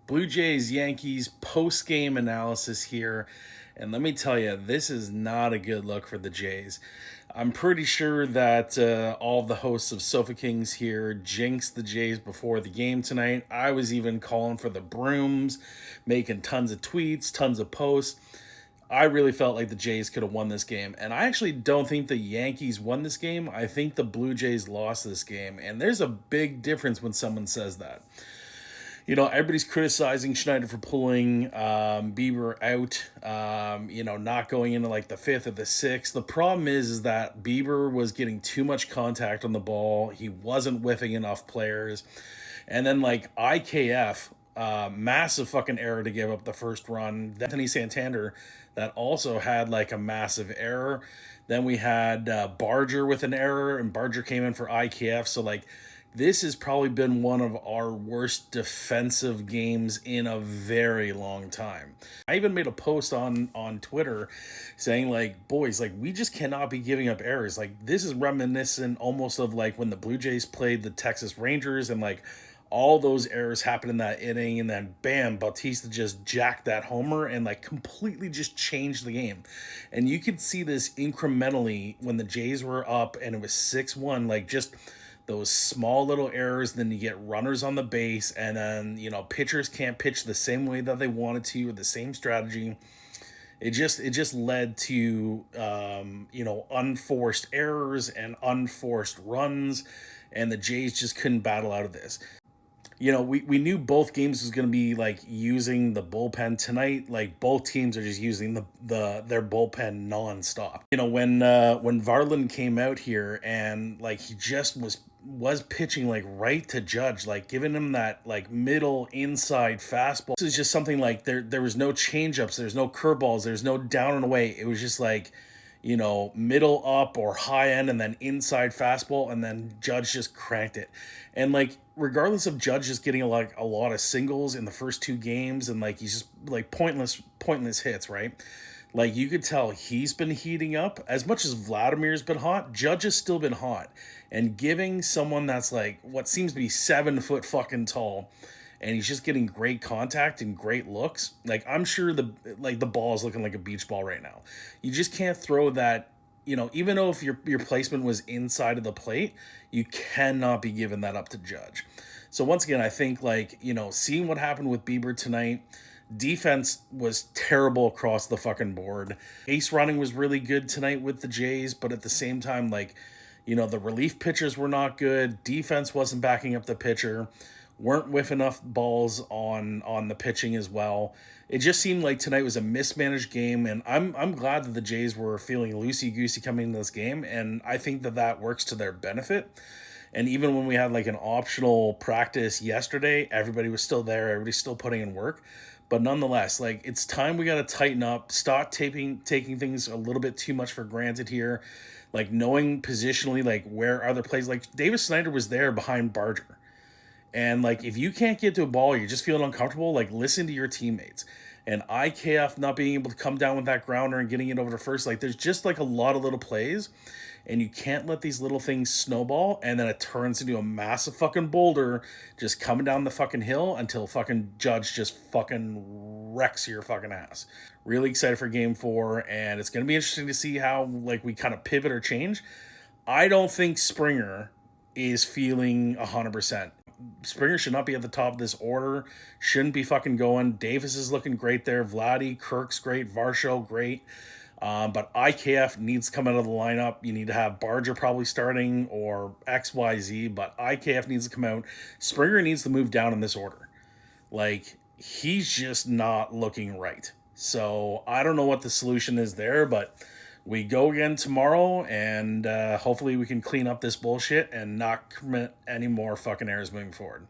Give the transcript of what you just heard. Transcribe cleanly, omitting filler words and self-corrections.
Blue Jays Yankees post game analysis here. And let me tell you, this is not a good look for the Jays. I'm pretty sure that all of the hosts of Sofa Kings here jinxed the Jays before the game tonight. I was even calling for the brooms, making tons of tweets, tons of posts. I really felt like the Jays could have won this game. And I actually don't think the Yankees won this game. I think the Blue Jays lost this game. And there's a big difference when someone says that. Everybody's criticizing Schneider for pulling Bieber out, not going into like the fifth or the sixth. The problem is that Bieber was getting too much contact on the ball. He wasn't whiffing enough players. And then like IKF, massive fucking error to give up the first run. Anthony Santander, that also had like a massive error. Then we had Barger with an error, and Barger came in for IKF. So like this has probably been one of our worst defensive games in a very long time. I even made a post on Twitter saying like, boys, like we just cannot be giving up errors. Like this is reminiscent almost of like when the Blue Jays played the Texas Rangers, and like all those errors happened in that inning, and then bam, Bautista just jacked that homer and like completely just changed the game. And you could see this incrementally when the Jays were up and it was 6-1, like just those small little errors. Then you get runners on the base, and then pitchers can't pitch the same way that they wanted to, or the same strategy. It just led to unforced errors and unforced runs, and the Jays just couldn't battle out of this. We knew both games was going to be like using the bullpen tonight. Like both teams are just using their bullpen nonstop. When Varland came out here, and like he just was pitching like right to Judge, like giving him that like middle inside fastball. This is just something like there was no changeups, there's no curveballs, there's no down and away. It was just like middle up or high end, and then inside fastball, and then Judge just cranked it. And like, regardless of Judge just getting like a lot of singles in the first two games, and like he's just like pointless hits, right? Like you could tell he's been heating up. As much as Vladimir's been hot, Judge has still been hot. And giving someone that's like what seems to be 7 foot fucking tall, and he's just getting great contact and great looks. Like I'm sure the ball is looking like a beach ball right now. You just can't throw that. Even though if your placement was inside of the plate, you cannot be giving that up to Judge. So once again, I think like seeing what happened with Bieber tonight. Defense was terrible across the fucking board. Ace running was really good tonight with the Jays, but at the same time, like, the relief pitchers were not good. Defense wasn't backing up the pitcher. Weren't with enough balls on the pitching as well. It just seemed like tonight was a mismanaged game, and I'm glad that the Jays were feeling loosey goosey coming into this game, and I think that works to their benefit. And even when we had like an optional practice yesterday, everybody was still there. Everybody's still putting in work. But nonetheless, like it's time we got to tighten up, stop taking things a little bit too much for granted here. Like knowing positionally, like where other plays, like Davis Snyder was there behind Barger. And like if you can't get to a ball, you're just feeling uncomfortable, like listen to your teammates. And IKF not being able to come down with that grounder and getting it over to first, like there's just like a lot of little plays, and you can't let these little things snowball, and then it turns into a massive fucking boulder just coming down the fucking hill until fucking Judge just fucking wrecks your fucking ass. Really excited for game 4, and it's going to be interesting to see how like we kind of pivot or change. I don't think Springer is feeling 100%. Springer should not be at the top of this order. Shouldn't be fucking going. Davis is looking great there. Vladdy, Kirk's great. Varsho, great. But IKF needs to come out of the lineup. You need to have Barger probably starting or XYZ, but IKF needs to come out. Springer needs to move down in this order. Like, he's just not looking right. So I don't know what the solution is there, but we go again tomorrow, and hopefully we can clean up this bullshit and not commit any more fucking errors moving forward.